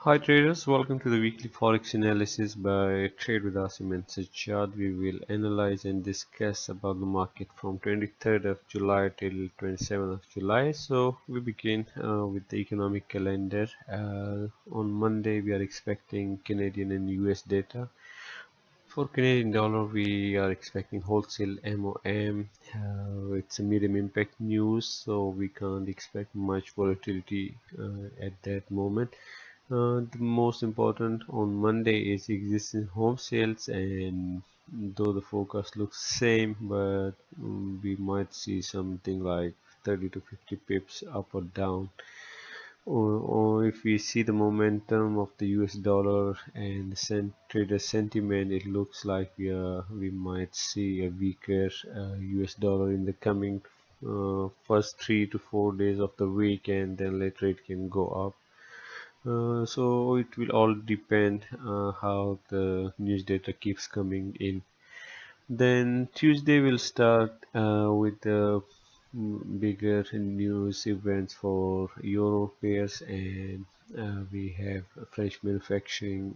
Hi traders, welcome to the weekly Forex analysis by Trade with Asim and Sajjad. We will analyze and discuss about the market from 23rd of July till 27th of July. So we begin with the economic calendar. On Monday we are expecting Canadian and US data. For Canadian dollar, we are expecting wholesale MOM. It's a medium impact news, so we can't expect much volatility at that moment. The most important on Monday is existing home sales, and though the forecast looks same, but we might see something like 30 to 50 pips up or down. Or if we see the momentum of the US dollar and the trader sentiment, it looks like we might see a weaker US dollar in the coming first 3 to 4 days of the week, and then later it can go up. So it will all depend how the news data keeps coming in. Then Tuesday will start with the bigger news events for Euro pairs, and we have French manufacturing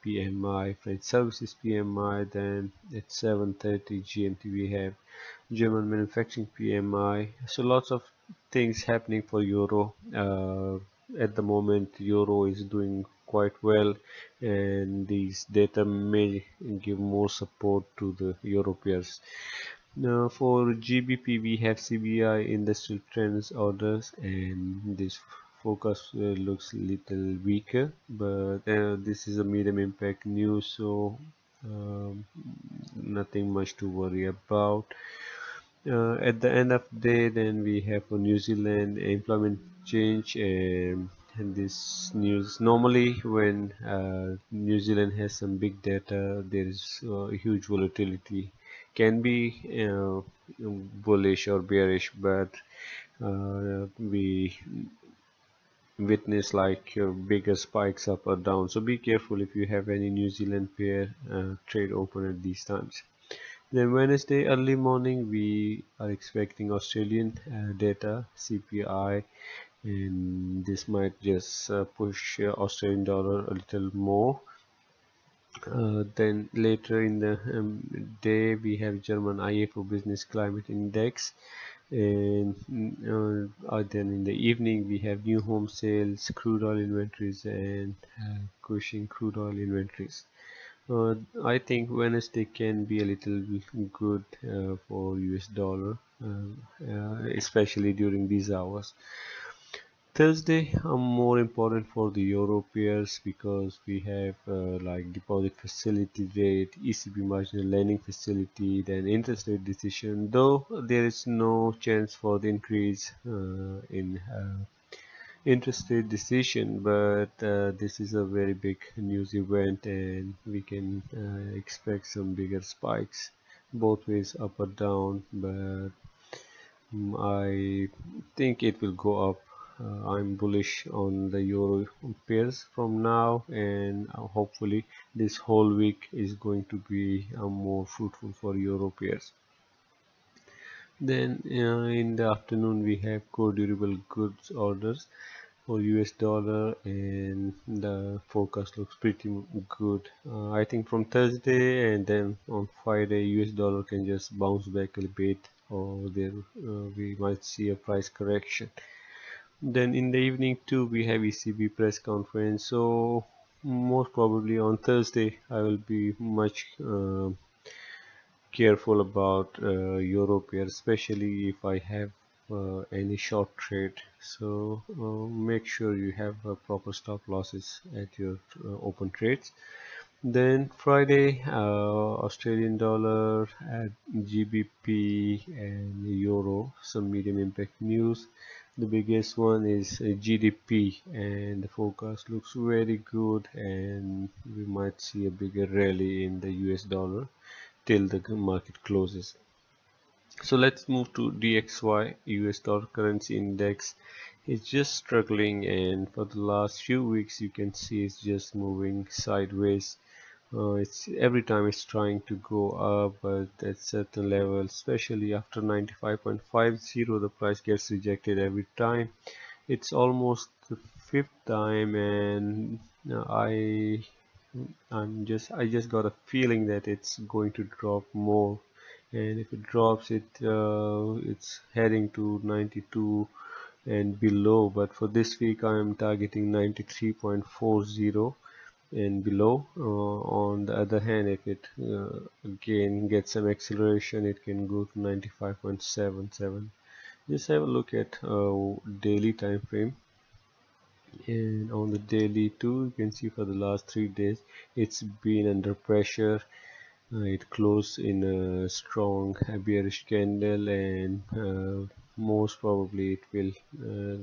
PMI, French services PMI. Then at 7:30 GMT we have German manufacturing PMI. So lots of things happening for Euro. At the moment, Euro is doing quite well, and these data may give more support to the Europeans. Now, for GBP, we have CBI industrial trends orders, and this focus looks little weaker, but this is a medium impact news, so um, nothing much to worry about. At the end of the day, then we have for New Zealand employment change, and this news normally when New Zealand has some big data, there is huge volatility. Can be bullish or bearish, but we witness like bigger spikes up or down. So be careful if you have any New Zealand pair trade open at these times. Then Wednesday early morning we are expecting Australian data CPI, and this might just push Australian dollar a little more. Then later in the day we have German IFO Business Climate Index, and then in the evening we have new home sales, crude oil inventories, and Cushing crude oil inventories. I think Wednesday can be a little good for US dollar, especially during these hours. Thursday are more important for the Europeans because we have like deposit facility rate, ECB marginal lending facility, then interest rate decision. Though there is no chance for the increase in interest rate decision, but this is a very big news event, and we can expect some bigger spikes both ways, up or down. But I think it will go up. I'm bullish on the euro pairs from now, and hopefully this whole week is going to be more fruitful for euro pairs. Then in the afternoon we have core durable goods orders for US dollar, and the forecast looks pretty good. I think from Thursday and then on Friday US dollar can just bounce back a bit, or there we might see a price correction. Then in the evening too we have ECB press conference, so most probably on Thursday I will be much careful about Europe here, especially if I have any short trade. So make sure you have proper stop losses at your open trades. Then Friday, Australian dollar, GBP, and Euro, some medium impact news. The biggest one is GDP, and the forecast looks very good, and we might see a bigger rally in the US dollar till the market closes. So let's move to DXY, US dollar currency index. It's just struggling, and for the last few weeks you can see it's just moving sideways. It's every time it's trying to go up, but at certain level, especially after 95.50, the price gets rejected every time. It's almost the fifth time, and Now I just got a feeling that it's going to drop more, and if it drops, it's heading to 92 and below. But for this week, I am targeting 93.40 and below. On the other hand, if it again gets some acceleration, it can go to 95.77. Just have a look at daily time frame, and on the daily too, you can see for the last 3 days it's been under pressure. It closed in a strong bearish candle, and most probably it will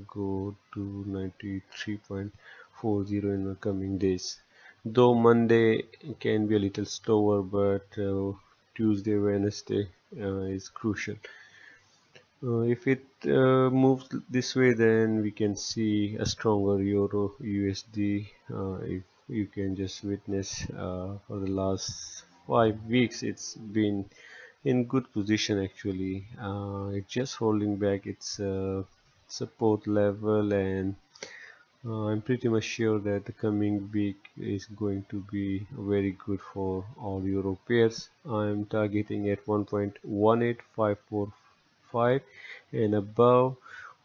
go to 93.40 in the coming days. Though Monday can be a little slower, but Tuesday, Wednesday is crucial. If it moves this way, then we can see a stronger Euro USD. If you can just witness, for the last 5 weeks, it's been in good position actually. It's just holding back its support level, and I'm pretty much sure that the coming week is going to be very good for all Euro pairs. I'm targeting at 1.18545 and above.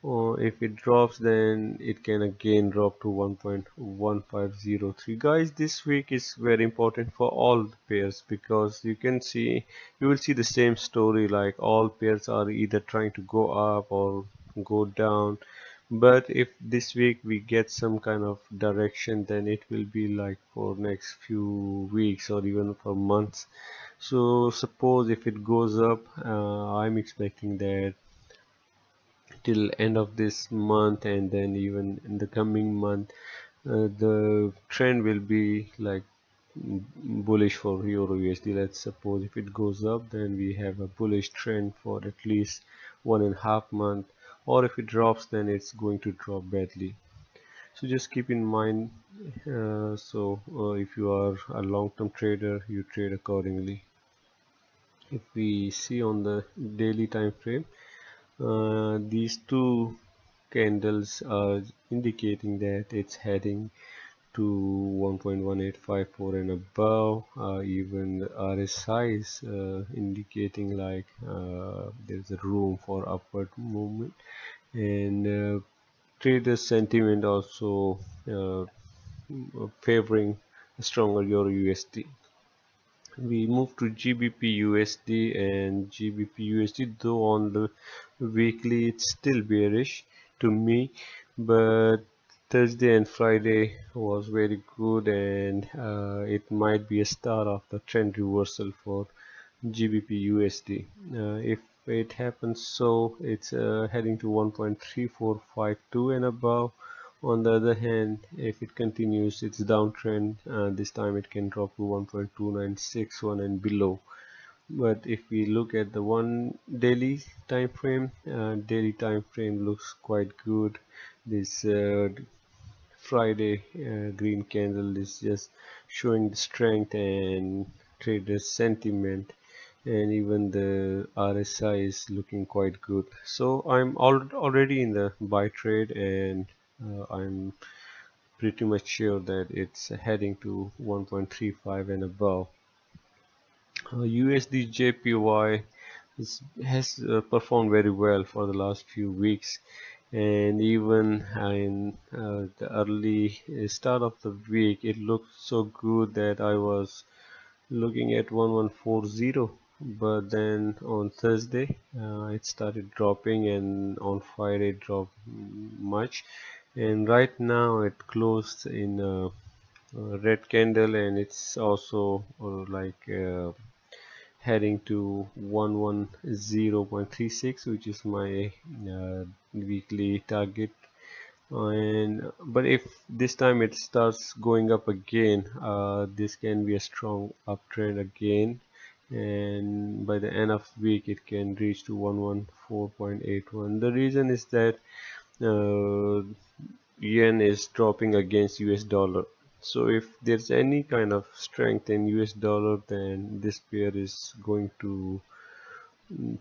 If it drops, then it can again drop to 1.1503. Guys, this week is very important for all the pairs, because you will see the same story, like all pairs are either trying to go up or go down. But if this week we get some kind of direction, then it will be like for next few weeks or even for months. So suppose if it goes up, I'm expecting that till end of this month, and then even in the coming month, the trend will be like bullish for Euro USD. Let's suppose if it goes up, then we have a bullish trend for at least 1.5 months, or if it drops, then it's going to drop badly. So just keep in mind, if you are a long-term trader, you trade accordingly. If we see on the daily time frame, these two candles are indicating that it's heading to 1.1854 and above. Even the RSI is indicating like there's a room for upward movement, and trader sentiment also uh, favoring a stronger Euro USD. We move to GBP USD, and GBP USD, though on the weekly it's still bearish to me, but Thursday and Friday was very good, and it might be a start of the trend reversal for GBP USD. If it happens, so it's heading to 1.3452 and above. On the other hand, if it continues its downtrend, this time it can drop to 1.2961 and below. But if we look at the one daily time frame looks quite good. This Friday green candle is just showing the strength and trader sentiment, and even the RSI is looking quite good. So I'm already in the buy trade, and I'm pretty much sure that it's heading to 1.35 and above. USD JPY has performed very well for the last few weeks, and even in the early start of the week, it looked so good that I was looking at 1140, but then on Thursday it started dropping, and on Friday it dropped much, and right now it closed in a red candle, and it's also heading to 110.36, which is my weekly target. And but if this time it starts going up again, this can be a strong uptrend again, and by the end of the week it can reach to 114.81. The reason is that uh, yen is dropping against US dollar. So if there's any kind of strength in US dollar, then this pair is going to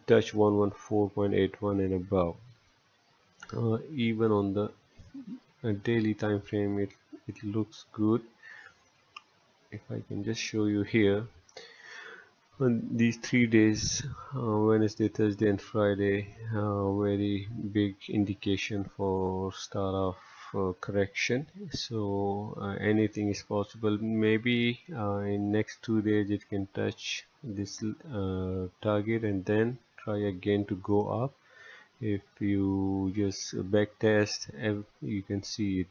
touch 114.81 and above. Even on the daily time frame, it looks good. If I can just show you here on these 3 days, Wednesday, Thursday and Friday, very big indication for start of correction. So anything is possible. Maybe in next 2 days it can touch this target and then try again to go up. If you just back test, you can see it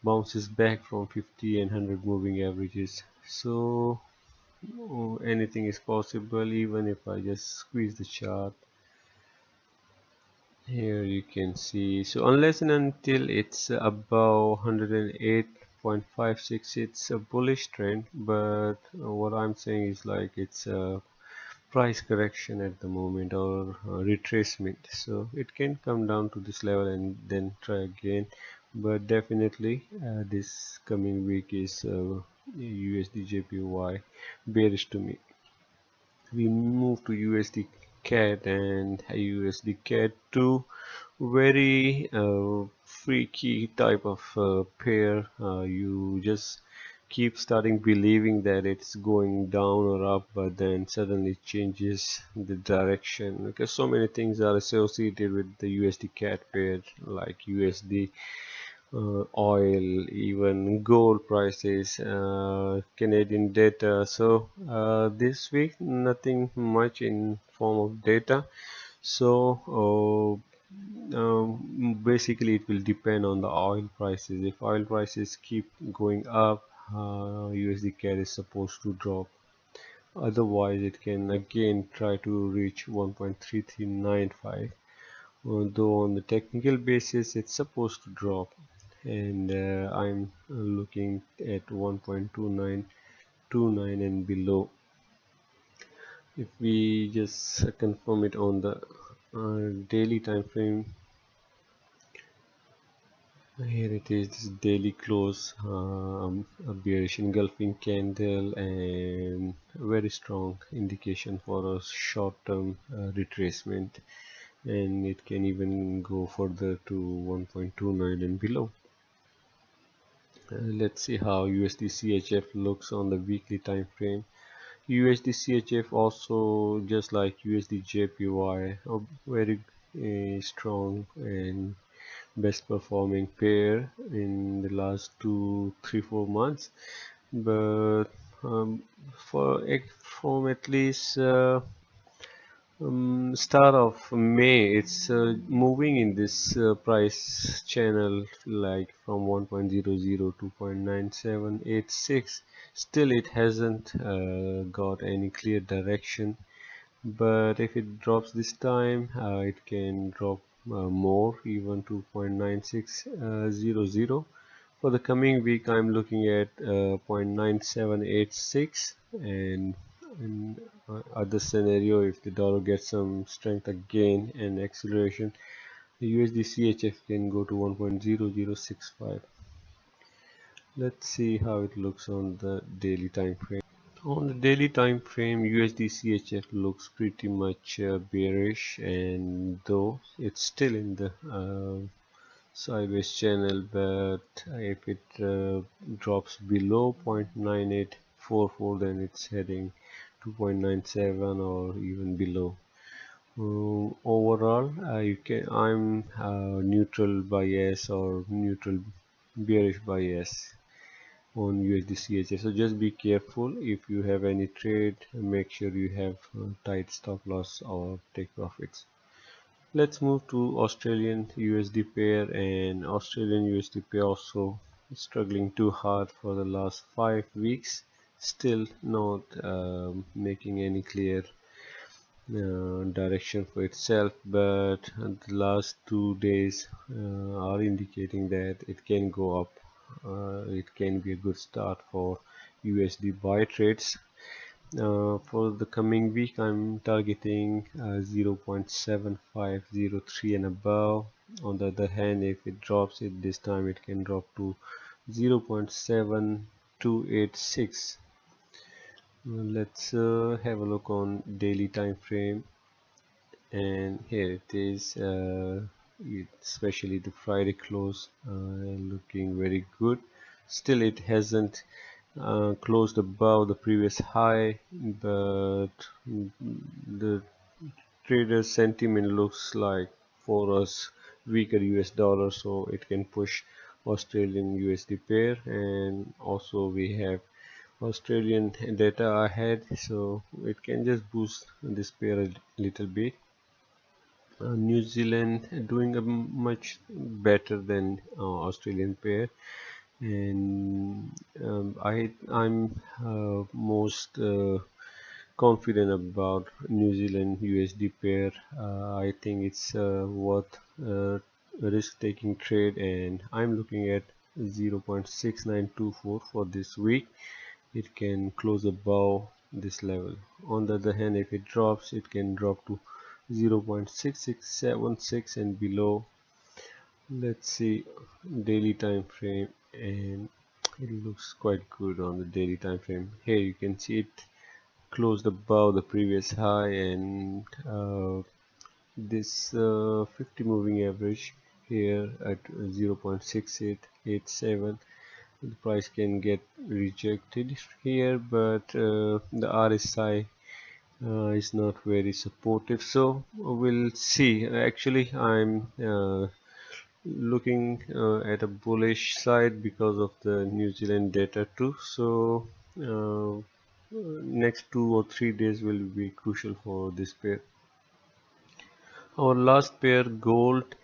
bounces back from 50 and 100 moving averages. So anything is possible. Even if I just squeeze the chart here, you can see, so unless and until it's above 108.56, it's a bullish trend. But what I'm saying is like it's a price correction at the moment, or retracement, so it can come down to this level and then try again. But definitely this coming week is USD JPY bearish to me. We move to USD CAD and USD CAD, two very freaky type of pair. You just keep starting believing that it's going down or up, but then suddenly changes the direction, because so many things are associated with the USD CAD pair, like USD, oil, even gold prices, Canadian data. So this week nothing much in form of data. So basically it will depend on the oil prices. If oil prices keep going up, USD CAD is supposed to drop. Otherwise it can again try to reach 1.3395, although on the technical basis it's supposed to drop, and I'm looking at 1.2929 and below. If we just confirm it on the daily time frame, here it is, this daily close, a bearish engulfing candle and very strong indication for a short-term retracement, and it can even go further to 1.29 and below. Let's see how USD CHF looks on the weekly time frame. USD CHF also, just like USD JPY, a very strong and best performing pair in the last 2, 3, 4 months. But from at least start of May, it's moving in this price channel, like from 1.00 to 0.9786. Still it hasn't got any clear direction, but if it drops this time, it can drop more, even to 0.9600. For the coming week, I'm looking at 0.9786, and in other scenario, if the dollar gets some strength again and acceleration, the USD CHF can go to 1.0065. Let's see how it looks on the daily time frame. On the daily time frame, USD CHF looks pretty much bearish, and though it's still in the sideways channel, but if it drops below 0.9844, then it's heading to 0.97 or even below. Overall, I'm neutral bias or neutral bearish bias on USD CHF. So just be careful. If you have any trade, make sure you have tight stop loss or take profits. Let's move to Australian USD pair, and Australian USD pair also struggling too hard for the last 5 weeks, still not making any clear direction for itself. But the last 2 days are indicating that it can go up. It can be a good start for USD buy trades. For the coming week, I'm targeting 0.7503 and above. On the other hand, if it drops it this time, it can drop to 0.7286. Let's have a look on daily time frame, and here it is, especially the Friday close, looking very good. still it hasn't closed above the previous high, but the trader sentiment looks like for us weaker US dollar, so it can push Australian USD pair, and also we have Australian data ahead, so it can just boost this pair a little bit. New Zealand doing a much better than Australian pair, and I'm most confident about New Zealand USD pair. I think it's worth a risk-taking trade, and I'm looking at 0.6924 for this week. It can close above this level. On the other hand, if it drops, it can drop to 0.6676 and below. Let's see daily time frame, and it looks quite good on the daily time frame. Here you can see it closed above the previous high, and this 50 moving average here at 0.6887, the price can get rejected here, but the RSI is not very supportive, so we'll see. Actually, I'm looking at a bullish side because of the New Zealand data too, so next 2 or 3 days will be crucial for this pair. Our last pair, gold.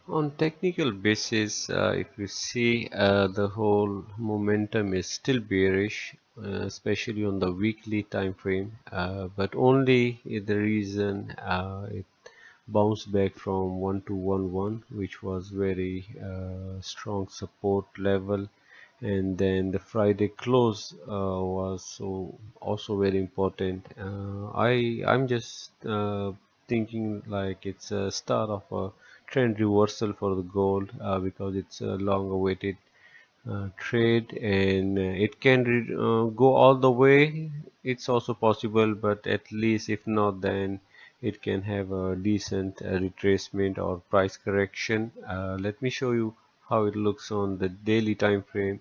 On technical basis, if you see, the whole momentum is still bearish, especially on the weekly time frame, but only if the reason it bounced back from 1211, which was very strong support level, and then the Friday close was also very important. I'm just thinking like it's a start of a trend reversal for the gold, because it's a long awaited trade, and it can go all the way. It's also possible, but at least if not, then it can have a decent retracement or price correction. Let me show you how it looks on the daily time frame.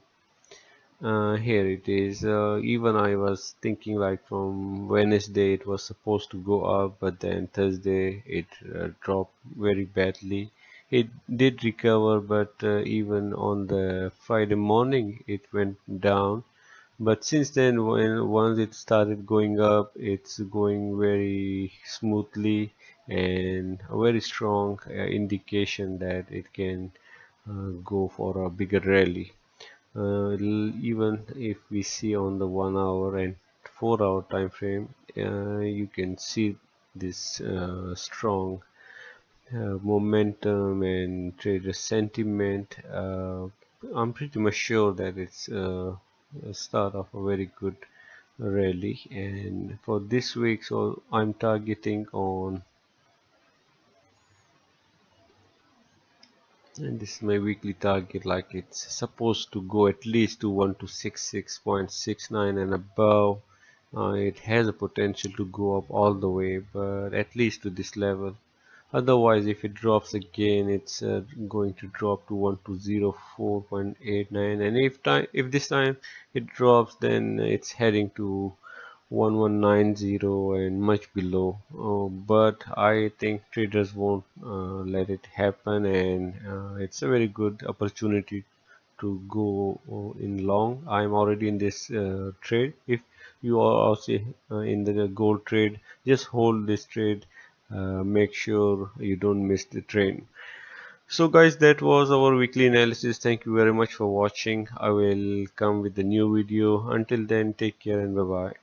Here it is. Even I was thinking like from Wednesday it was supposed to go up, but then Thursday it dropped very badly. It did recover, but even on the Friday morning it went down. But since then, when once it started going up, it's going very smoothly, and a very strong indication that it can go for a bigger rally. Even if we see on the 1 hour and 4 hour time frame, you can see this strong momentum and trader sentiment. I'm pretty much sure that it's a start of a very good rally, and for this week, so I'm targeting on, and this is my weekly target, like it's supposed to go at least to 1266.69 and above. It has a potential to go up all the way, but at least to this level. Otherwise, if it drops again, it's going to drop to 1204.89, and if this time it drops, then it's heading to 1190 and much below. But I think traders won't let it happen, and it's a very good opportunity to go in long. I'm already in this trade. If you are also in the gold trade, just hold this trade. Make sure you don't miss the train. So guys, that was our weekly analysis. Thank you very much for watching. I will come with a new video. Until then, take care and bye bye.